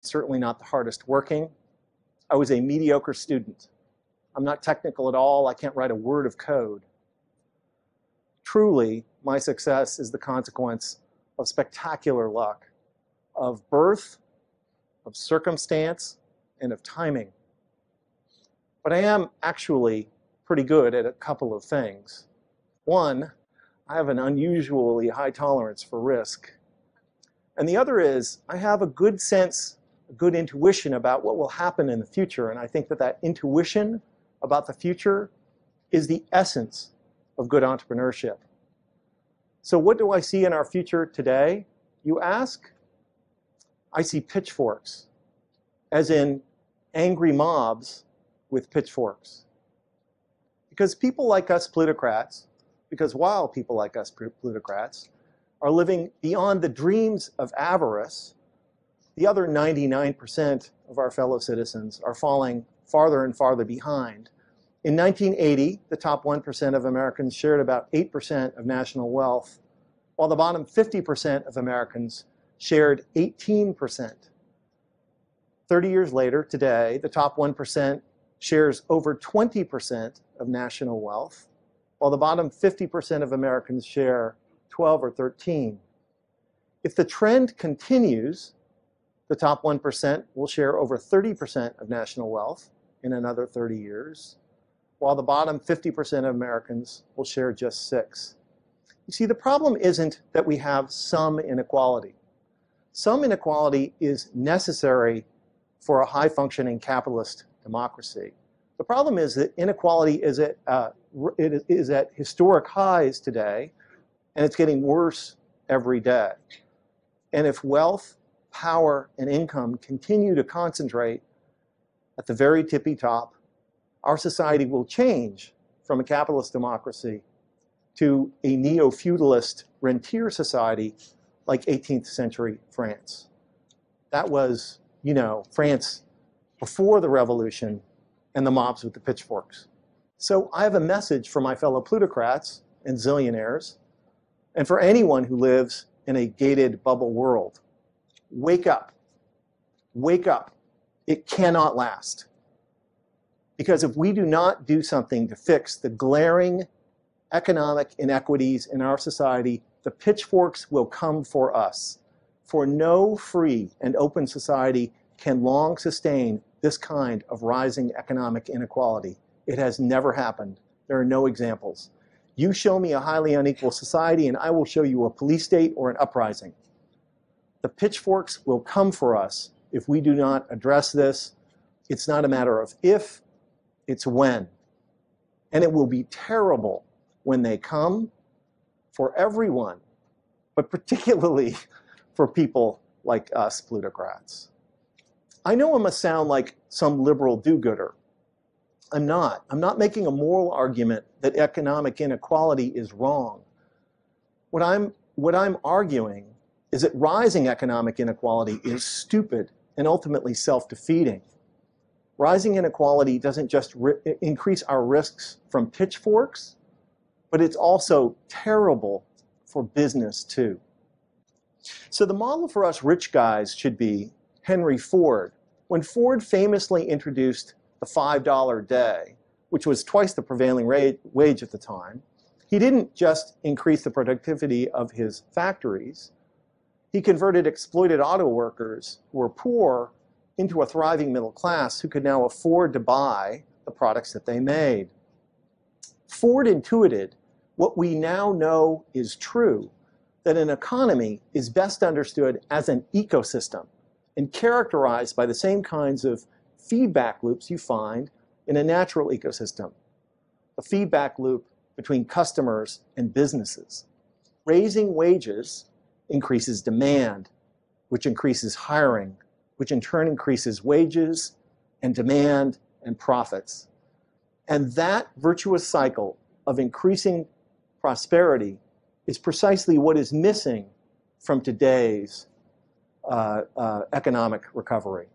certainly not the hardest working. I was a mediocre student. I'm not technical at all. I can't write a word of code. Truly, my success is the consequence of spectacular luck, of birth, of circumstance, and of timing. But I am actually pretty good at a couple of things. One, I have an unusually high tolerance for risk. And the other is, I have a good sense, a good intuition about what will happen in the future. And I think that that intuition about the future is the essence of good entrepreneurship. So what do I see in our future today, you ask? I see pitchforks, as in angry mobs with pitchforks. Because people like us plutocrats, because while people like us plutocrats are living beyond the dreams of avarice, the other 99% of our fellow citizens are falling farther and farther behind. In 1980, the top 1% of Americans shared about 8% of national wealth, while the bottom 50% of Americans shared 18%. 30 years later, today, the top 1% shares over 20% of national wealth, while the bottom 50% of Americans share 12 or 13. If the trend continues, the top 1% will share over 30% of national wealth in another 30 years, while the bottom 50% of Americans will share just 6%. You see, the problem isn't that we have some inequality. Some inequality is necessary for a high-functioning capitalist democracy. The problem is that inequality is at historic highs today, and it's getting worse every day. And if wealth, power, and income continue to concentrate at the very tippy top, our society will change from a capitalist democracy to a neo-feudalist rentier society like 18th century France. That was, you know, France before the revolution and the mobs with the pitchforks. So I have a message for my fellow plutocrats and zillionaires, and for anyone who lives in a gated bubble world. Wake up. Wake up. It cannot last. Because if we do not do something to fix the glaring economic inequities in our society, the pitchforks will come for us. For no free and open society can long sustain this kind of rising economic inequality. It has never happened. There are no examples. You show me a highly unequal society and I will show you a police state or an uprising. The pitchforks will come for us if we do not address this. It's not a matter of if, it's when. And it will be terrible when they come for everyone, but particularly for people like us plutocrats. I know I must sound like some liberal do-gooder. I'm not. I'm not making a moral argument that economic inequality is wrong. What I'm arguing is that rising economic inequality is stupid and ultimately self-defeating. Rising inequality doesn't just increase our risks from pitchforks, but it's also terrible for business too. So the model for us rich guys should be Henry Ford. When Ford famously introduced the $5 day, which was twice the prevailing wage at the time, he didn't just increase the productivity of his factories, he converted exploited auto workers who were poor into a thriving middle class who could now afford to buy the products that they made. Ford intuited what we now know is true, that an economy is best understood as an ecosystem and characterized by the same kinds of feedback loops you find in a natural ecosystem. A feedback loop between customers and businesses. Raising wages increases demand, which increases hiring, which in turn increases wages and demand and profits. And that virtuous cycle of increasing prosperity is precisely what is missing from today's economic recovery.